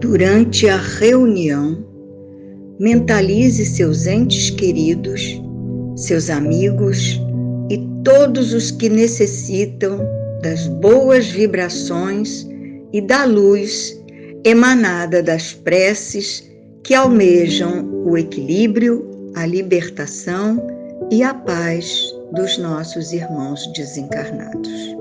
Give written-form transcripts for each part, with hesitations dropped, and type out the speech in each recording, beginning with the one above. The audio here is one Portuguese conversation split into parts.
Durante a reunião, mentalize seus entes queridos, seus amigos e todos os que necessitam das boas vibrações e da luz emanada das preces que almejam o equilíbrio, a libertação e a paz dos nossos irmãos desencarnados.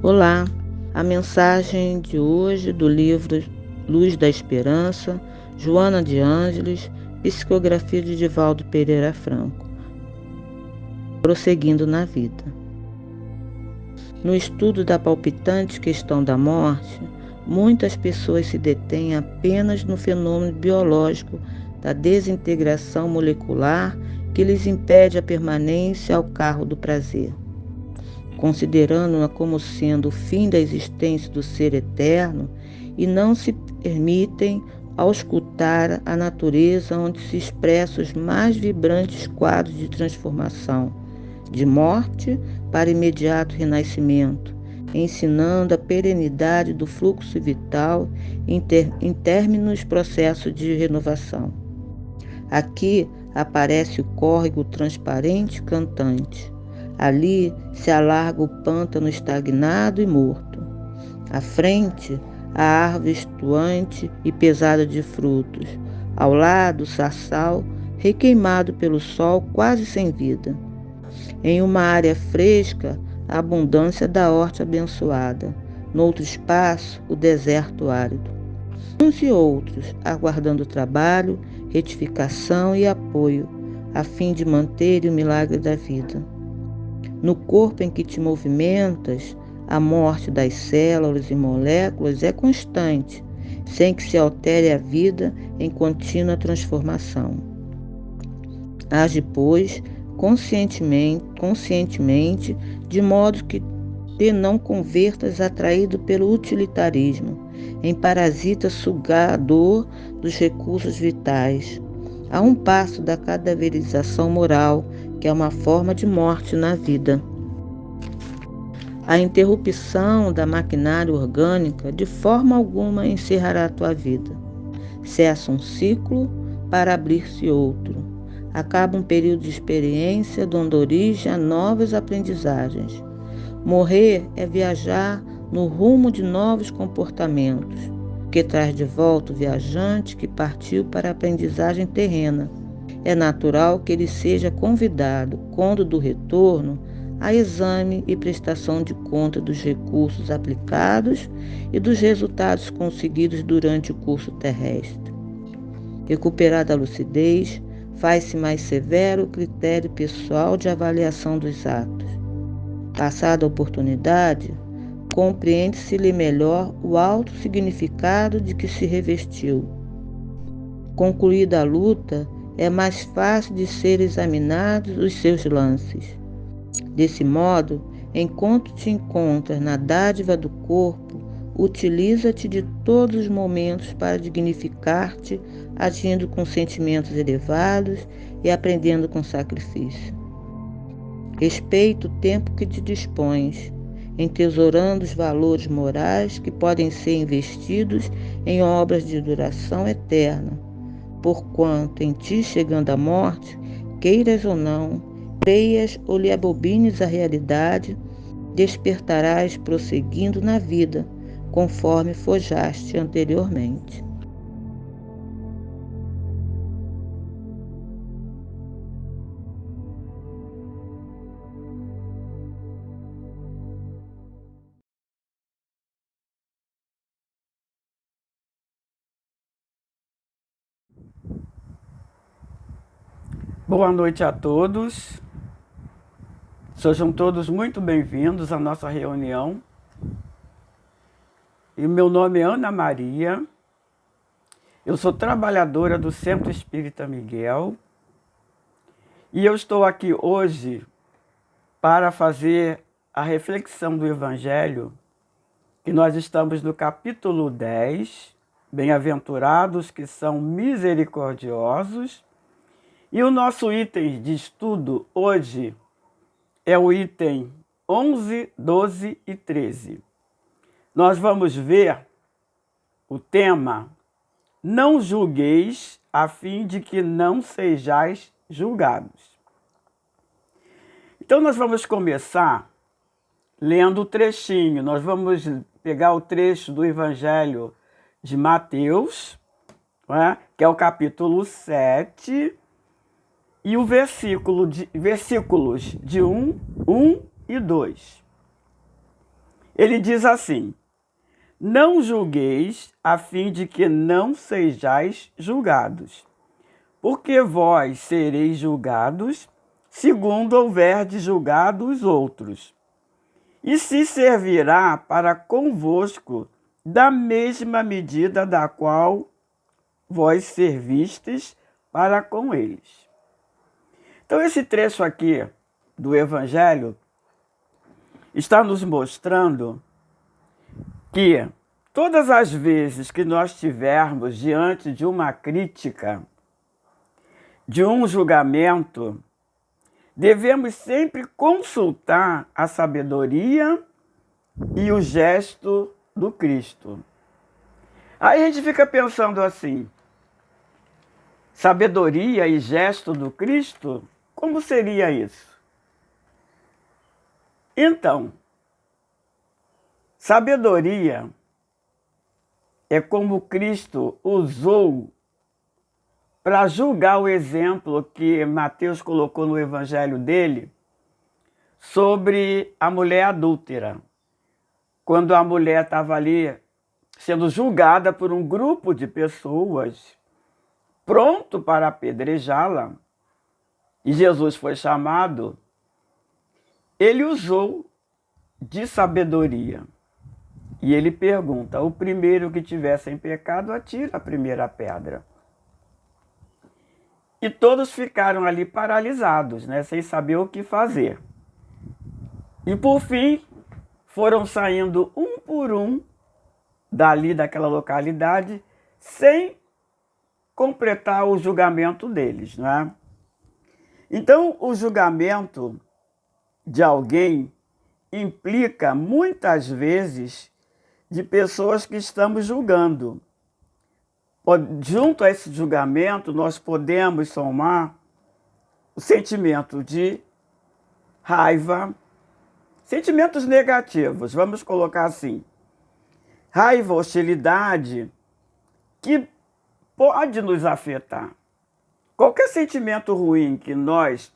Olá, a mensagem de hoje do livro Luz da Esperança, Joana de Ângeles, psicografia de Divaldo Pereira Franco. Prosseguindo na vida. No estudo da palpitante questão da morte, muitas pessoas se detêm apenas no fenômeno biológico da desintegração molecular que lhes impede a permanência ao carro do prazer, considerando-a como sendo o fim da existência do ser eterno, e não se permitem auscultar a natureza onde se expressam os mais vibrantes quadros de transformação, de morte para imediato renascimento, ensinando a perenidade do fluxo vital em términos processos de renovação. Aqui aparece o córrego transparente e cantante. Ali se alarga o pântano estagnado e morto. À frente, a árvore estuante e pesada de frutos. Ao lado, o sarçal, requeimado pelo sol, quase sem vida. Em uma área fresca, a abundância da horta abençoada. Noutro espaço, o deserto árido. Uns e outros, aguardando trabalho, retificação e apoio, a fim de manter o milagre da vida. No corpo em que te movimentas, a morte das células e moléculas é constante, sem que se altere a vida em contínua transformação. Age, pois, conscientemente, de modo que te não convertas atraído pelo utilitarismo, em parasita sugador dos recursos vitais, a um passo da cadaverização moral, que é uma forma de morte na vida. A interrupção da maquinária orgânica de forma alguma encerrará a tua vida. Cessa um ciclo para abrir-se outro. Acaba um período de experiência, dando origem a novas aprendizagens. Morrer é viajar no rumo de novos comportamentos, que traz de volta o viajante que partiu para a aprendizagem terrena. É natural que ele seja convidado, quando do retorno, a exame e prestação de conta dos recursos aplicados e dos resultados conseguidos durante o curso terrestre. Recuperada a lucidez, faz-se mais severo o critério pessoal de avaliação dos atos. Passada a oportunidade, compreende-se-lhe melhor o alto significado de que se revestiu. Concluída a luta, é mais fácil de ser examinados os seus lances. Desse modo, enquanto te encontras na dádiva do corpo, utiliza-te de todos os momentos para dignificar-te, agindo com sentimentos elevados e aprendendo com sacrifício. Respeita o tempo que te dispões, entesourando os valores morais que podem ser investidos em obras de duração eterna, porquanto em ti chegando a morte, queiras ou não, creias ou lhe abobines a realidade, despertarás prosseguindo na vida, conforme forjaste anteriormente. Boa noite a todos. Sejam todos muito bem-vindos à nossa reunião. E meu nome é Ana Maria. Eu sou trabalhadora do Centro Espírita Miguel. E eu estou aqui hoje para fazer a reflexão do Evangelho, que nós estamos no capítulo 10, Bem-aventurados que são misericordiosos. E o nosso item de estudo hoje é o item 11, 12 e 13. Nós vamos ver o tema Não julgueis, a fim de que não sejais julgados. Então nós vamos começar lendo o trechinho. Nós vamos pegar o trecho do Evangelho de Mateus, que é o capítulo 7, e o versículos de 1 e 2. Ele diz assim: Não julgueis, a fim de que não sejais julgados, porque vós sereis julgados, segundo houverdes julgado os outros. E se servirá para convosco da mesma medida da qual vós servistes para com eles. Então, esse trecho aqui do Evangelho está nos mostrando que todas as vezes que nós estivermos diante de uma crítica, de um julgamento, devemos sempre consultar a sabedoria e o gesto do Cristo. Aí a gente fica pensando assim, sabedoria e gesto do Cristo? Como seria isso? Então, sabedoria é como Cristo usou para julgar o exemplo que Mateus colocou no evangelho dele sobre a mulher adúltera. Quando a mulher estava ali sendo julgada por um grupo de pessoas pronto para apedrejá-la, e Jesus foi chamado, ele usou de sabedoria. E ele pergunta: o primeiro que tiver sem pecado, atira a primeira pedra. E todos ficaram ali paralisados, né, sem saber o que fazer. E por fim, foram saindo um por um dali daquela localidade, sem completar o julgamento deles, né? Então, o julgamento de alguém implica muitas vezes de pessoas que estamos julgando. Junto a esse julgamento, nós podemos somar o sentimento de raiva, sentimentos negativos, vamos colocar assim. Raiva, hostilidade, que pode nos afetar. Qualquer sentimento ruim que nós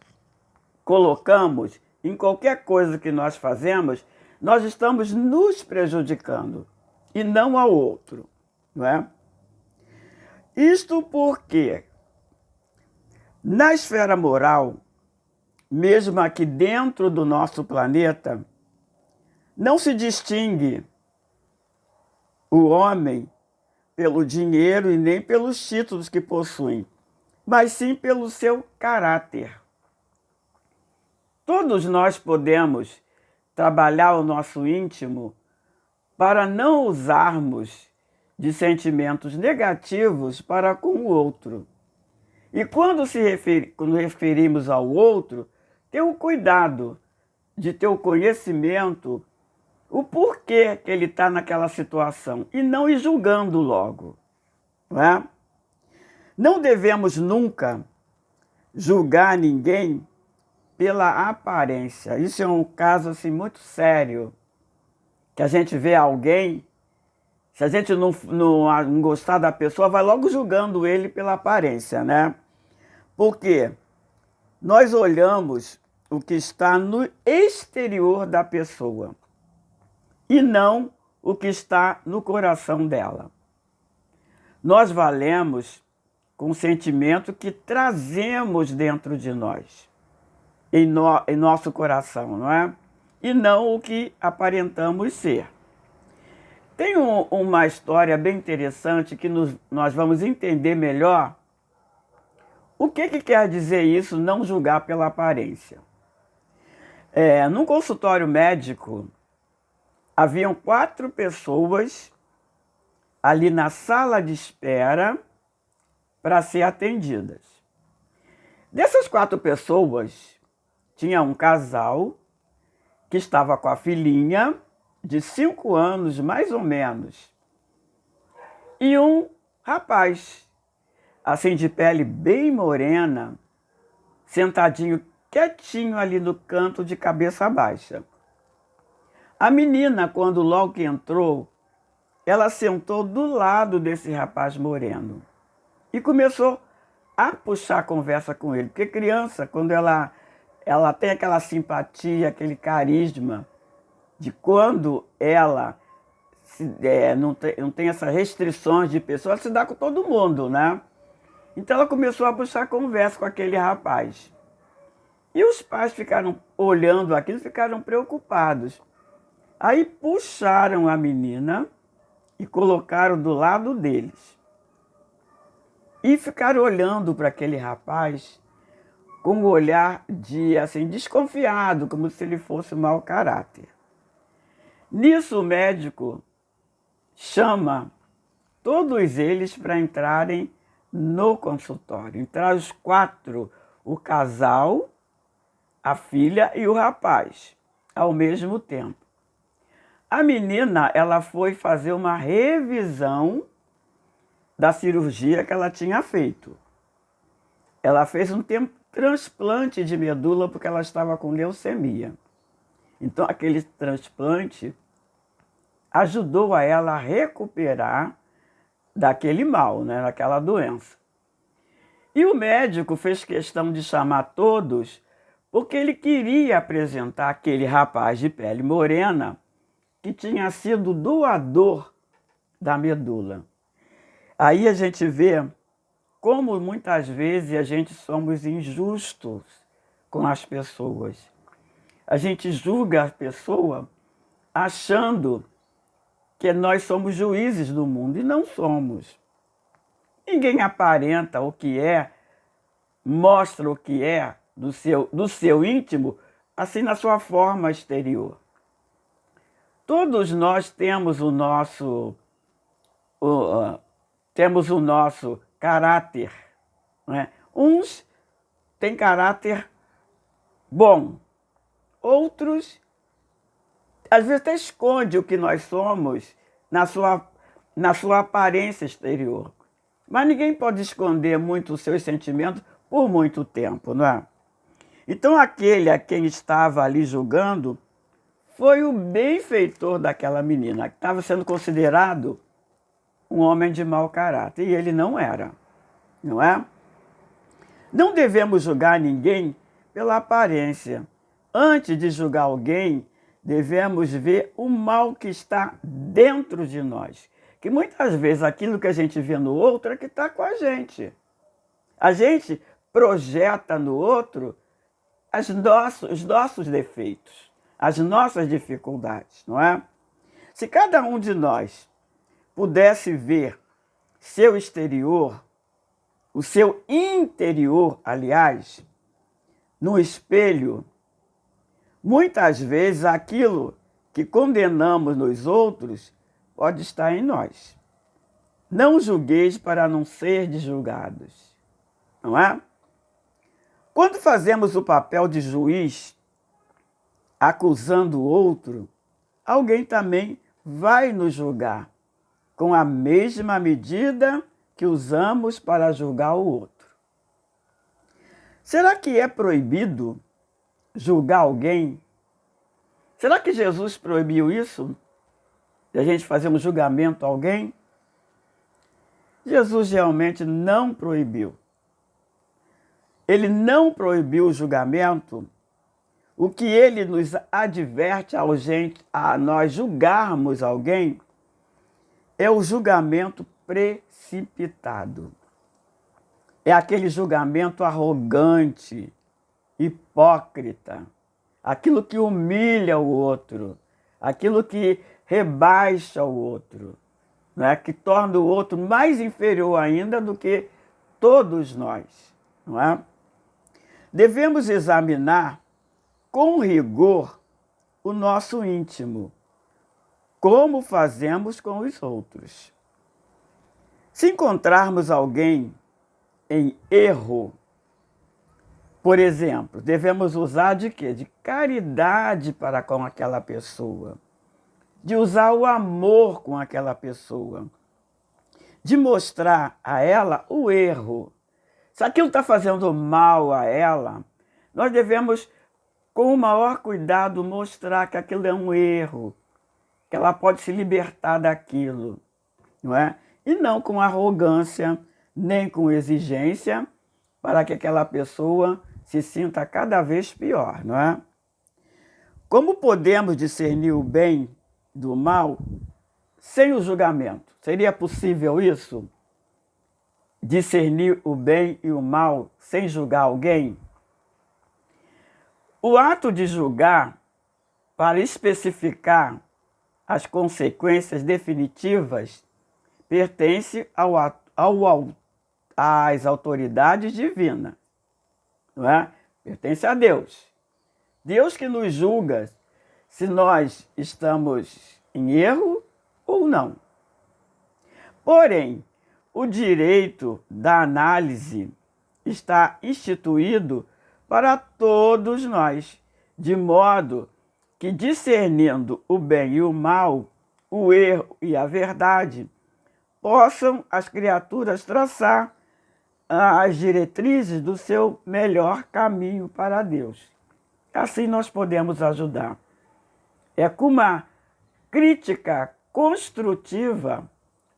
colocamos em qualquer coisa que nós fazemos, nós estamos nos prejudicando e não ao outro, não é? Isto porque, na esfera moral, mesmo aqui dentro do nosso planeta, não se distingue o homem pelo dinheiro e nem pelos títulos que possuem, mas sim pelo seu caráter. Todos nós podemos trabalhar o nosso íntimo para não usarmos de sentimentos negativos para com o outro. E quando referimos ao outro, ter o cuidado de ter o conhecimento, o porquê que ele está naquela situação, e não ir julgando logo. Não é? Não devemos nunca julgar ninguém pela aparência. Isso é um caso assim, muito sério, que a gente vê alguém, se a gente não gostar da pessoa, vai logo julgando ele pela aparência, né? Porque nós olhamos o que está no exterior da pessoa e não o que está no coração dela. Nós valemos com o sentimento que trazemos dentro de nós, em nosso coração, não é? E não o que aparentamos ser. Tem uma história bem interessante que nós vamos entender melhor o que quer dizer isso, não julgar pela aparência. Num consultório médico, haviam 4 pessoas ali na sala de espera para ser atendidas. Dessas 4 pessoas, tinha um casal que estava com a filhinha de 5 anos, mais ou menos, e um rapaz, assim de pele bem morena, sentadinho quietinho ali no canto, de cabeça baixa. A menina, quando logo que entrou, ela sentou do lado desse rapaz moreno e começou a puxar a conversa com ele. Porque criança, quando ela tem aquela simpatia, aquele carisma, de quando ela não tem essas restrições de pessoa, ela se dá com todo mundo, né? Então ela começou a puxar a conversa com aquele rapaz. E os pais ficaram olhando aquilo, ficaram preocupados. Aí puxaram a menina e colocaram do lado deles. E ficaram olhando para aquele rapaz com um olhar assim, desconfiado, como se ele fosse mau caráter. Nisso o médico chama todos eles para entrarem no consultório. Entraram os 4, o casal, a filha e o rapaz, ao mesmo tempo. A menina, ela foi fazer uma revisão da cirurgia que ela tinha feito. Ela fez um transplante de medula porque ela estava com leucemia. Então, aquele transplante ajudou a ela a recuperar daquele mal, né, daquela doença. E o médico fez questão de chamar todos porque ele queria apresentar aquele rapaz de pele morena que tinha sido doador da medula. Aí a gente vê como muitas vezes a gente somos injustos com as pessoas. A gente julga a pessoa achando que nós somos juízes do mundo, e não somos. Ninguém aparenta o que é, mostra o que é do seu íntimo, assim na sua forma exterior. Todos nós temos o nosso caráter, né? Uns têm caráter bom, outros às vezes até esconde o que nós somos na sua aparência exterior. Mas ninguém pode esconder muito os seus sentimentos por muito tempo, não é? Então aquele a quem estava ali julgando foi o benfeitor daquela menina, que estava sendo considerado um homem de mau caráter, e ele não era, não é? Não devemos julgar ninguém pela aparência. Antes de julgar alguém, devemos ver o mal que está dentro de nós. Que muitas vezes aquilo que a gente vê no outro é que está com a gente. A gente projeta no outro os nossos defeitos, as nossas dificuldades, não é? Se cada um de nós pudesse ver seu exterior, o seu interior, aliás, no espelho, muitas vezes aquilo que condenamos nos outros pode estar em nós. Não julgueis para não ser julgados, não é? Quando fazemos o papel de juiz, acusando o outro, alguém também vai nos julgar com a mesma medida que usamos para julgar o outro. Será que é proibido julgar alguém? Será que Jesus proibiu isso? De a gente fazer um julgamento a alguém? Jesus realmente não proibiu. Ele não proibiu o julgamento. O que ele nos adverte a nós julgarmos alguém é o julgamento precipitado. É aquele julgamento arrogante, hipócrita, aquilo que humilha o outro, aquilo que rebaixa o outro, né? Que torna o outro mais inferior ainda do que todos nós, não é? Devemos examinar com rigor o nosso íntimo, como fazemos com os outros. Se encontrarmos alguém em erro, por exemplo, devemos usar de quê? De caridade para com aquela pessoa, de usar o amor com aquela pessoa, de mostrar a ela o erro. Se aquilo está fazendo mal a ela, nós devemos, com o maior cuidado, mostrar que aquilo é um erro, que ela pode se libertar daquilo, não é? E não com arrogância, nem com exigência, para que aquela pessoa se sinta cada vez pior, não é? Como podemos discernir o bem do mal sem o julgamento? Seria possível isso? Discernir o bem e o mal sem julgar alguém? O ato de julgar, para especificar as consequências definitivas, pertence às autoridades divinas, não é? Pertence a Deus. Deus que nos julga se nós estamos em erro ou não. Porém, o direito da análise está instituído para todos nós, de modo que, discernindo o bem e o mal, o erro e a verdade, possam as criaturas traçar as diretrizes do seu melhor caminho para Deus. Assim nós podemos ajudar. É com uma crítica construtiva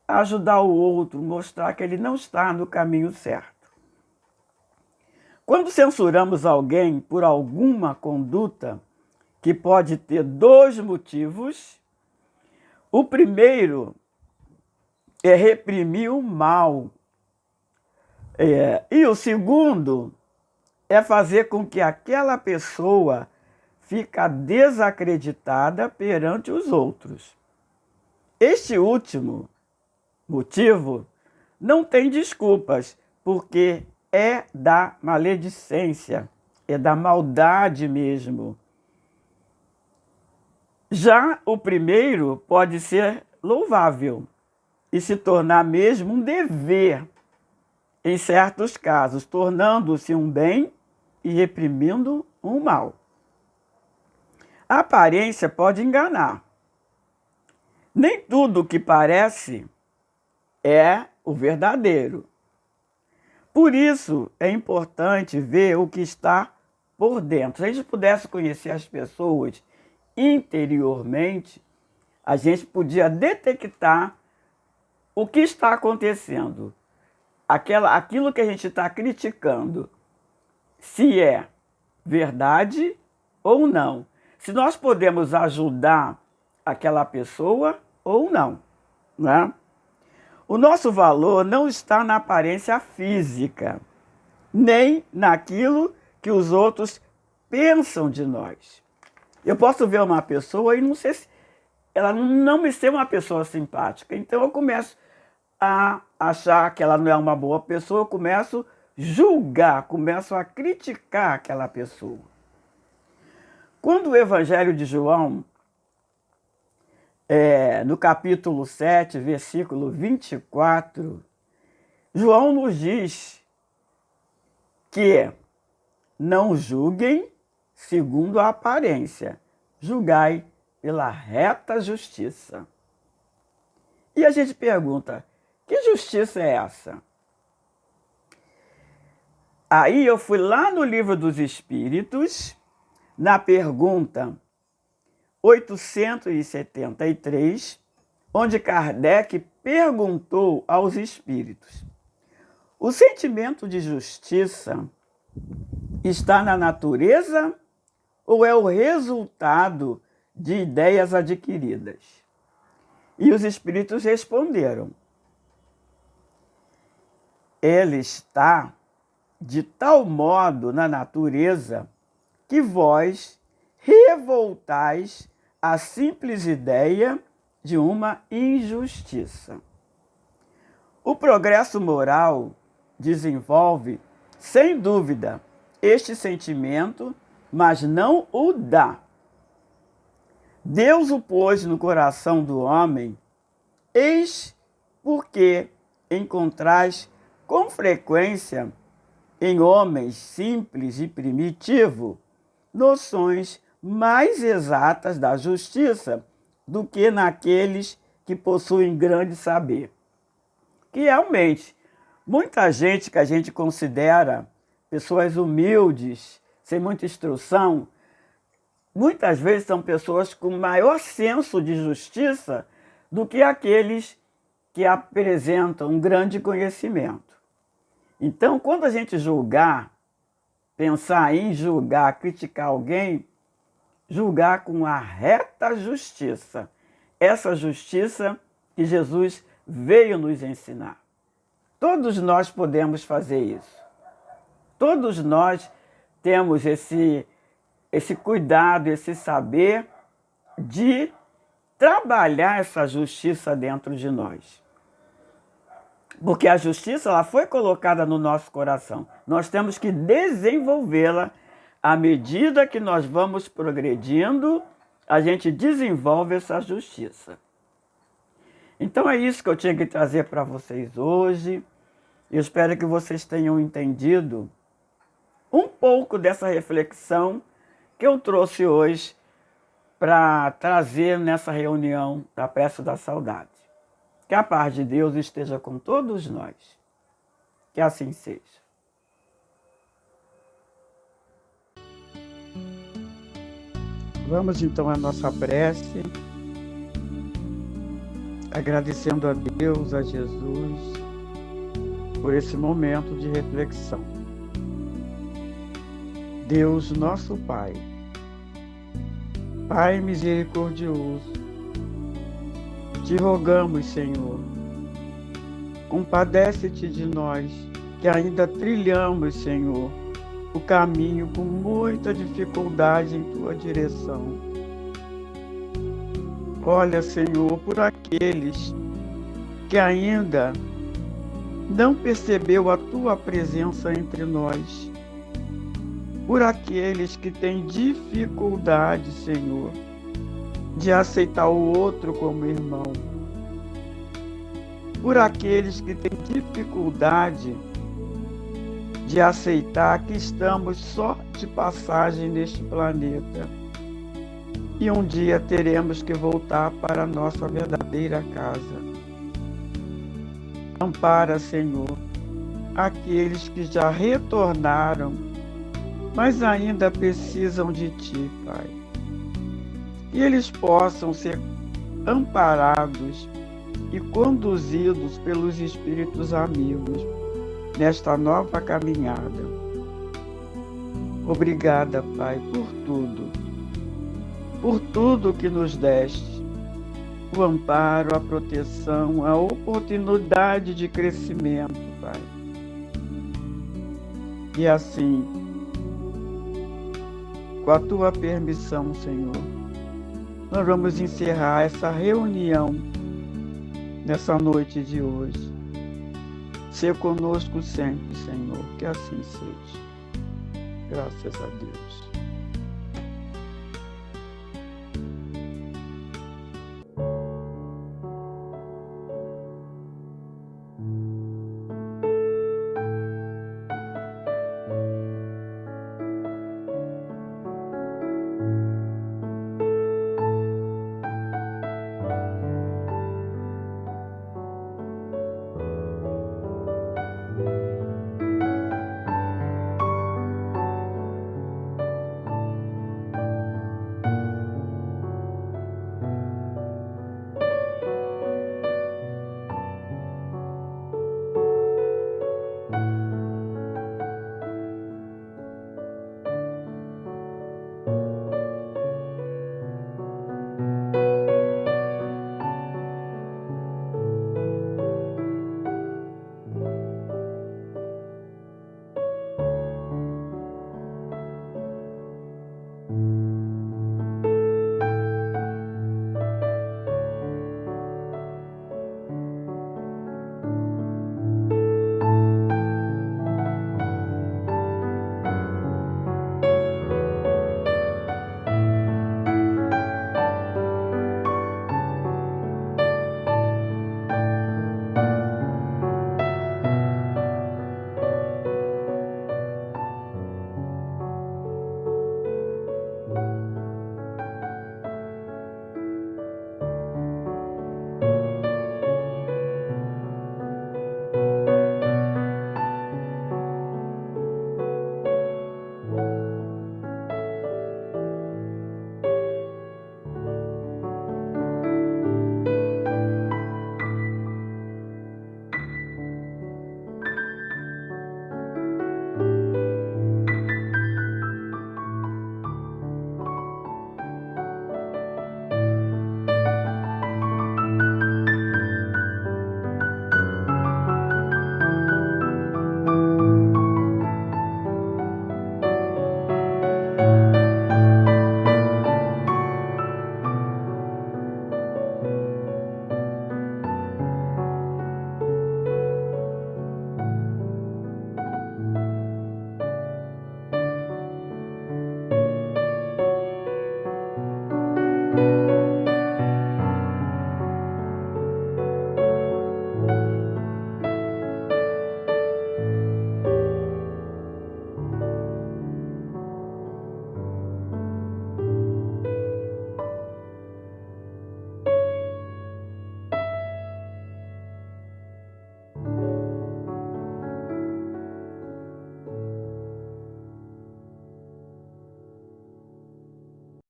ajudar o outro, mostrar que ele não está no caminho certo. Quando censuramos alguém por alguma conduta, que pode ter dois motivos, o primeiro é reprimir o mal, e o segundo é fazer com que aquela pessoa fique desacreditada perante os outros. Este último motivo não tem desculpas, porque é da maledicência, é da maldade mesmo. Já o primeiro pode ser louvável e se tornar mesmo um dever, em certos casos, tornando-se um bem e reprimindo um mal. A aparência pode enganar. Nem tudo que parece é o verdadeiro. Por isso, é importante ver o que está por dentro. Se a gente pudesse conhecer as pessoas interiormente, a gente podia detectar o que está acontecendo. Aquilo que a gente está criticando, se é verdade ou não. Se nós podemos ajudar aquela pessoa ou não, né? O nosso valor não está na aparência física, nem naquilo que os outros pensam de nós. Eu posso ver uma pessoa e não sei se ela não me ser uma pessoa simpática. Então eu começo a achar que ela não é uma boa pessoa, eu começo a julgar, começo a criticar aquela pessoa. Quando o Evangelho de João, no capítulo 7, versículo 24, João nos diz que não julguem segundo a aparência, julgai pela reta justiça. E a gente pergunta, que justiça é essa? Aí eu fui lá no Livro dos Espíritos, na pergunta 873, onde Kardec perguntou aos espíritos: o sentimento de justiça está na natureza ou é o resultado de ideias adquiridas? E os espíritos responderam: ele está de tal modo na natureza que vós revoltais a simples ideia de uma injustiça. O progresso moral desenvolve, sem dúvida, este sentimento, mas não o dá. Deus o pôs no coração do homem, eis porque encontrais com frequência em homens simples e primitivos noções mais exatas da justiça do que naqueles que possuem grande saber. Que realmente, muita gente que a gente considera pessoas humildes, sem muita instrução, muitas vezes são pessoas com maior senso de justiça do que aqueles que apresentam um grande conhecimento. Então, quando a gente julgar, pensar em julgar, criticar alguém, julgar com a reta justiça. Essa justiça que Jesus veio nos ensinar. Todos nós podemos fazer isso. Todos nós temos esse cuidado, esse saber de trabalhar essa justiça dentro de nós. Porque a justiça ela foi colocada no nosso coração. Nós temos que desenvolvê-la. À medida que nós vamos progredindo, a gente desenvolve essa justiça. Então é isso que eu tinha que trazer para vocês hoje. Eu espero que vocês tenham entendido um pouco dessa reflexão que eu trouxe hoje para trazer nessa reunião da Prece da Saudade. Que a paz de Deus esteja com todos nós. Que assim seja. Vamos então à nossa prece, agradecendo a Deus, a Jesus, por esse momento de reflexão. Deus, nosso Pai, Pai misericordioso, te rogamos, Senhor, compadece-te de nós, que ainda trilhamos, Senhor, o caminho com muita dificuldade em tua direção. Olha, Senhor, por aqueles que ainda não percebeu a Tua presença entre nós, por aqueles que têm dificuldade, Senhor, de aceitar o outro como irmão, por aqueles que têm dificuldade de aceitar que estamos só de passagem neste planeta e um dia teremos que voltar para a nossa verdadeira casa. Ampara, Senhor, aqueles que já retornaram, mas ainda precisam de Ti, Pai. E eles possam ser amparados e conduzidos pelos Espíritos amigos nesta nova caminhada. Obrigada, Pai, por tudo que nos deste, o amparo, a proteção, a oportunidade de crescimento, Pai. E assim, com a Tua permissão, Senhor, nós vamos encerrar essa reunião nessa noite de hoje. Ser conosco sempre, Senhor, que assim seja. Graças a Deus.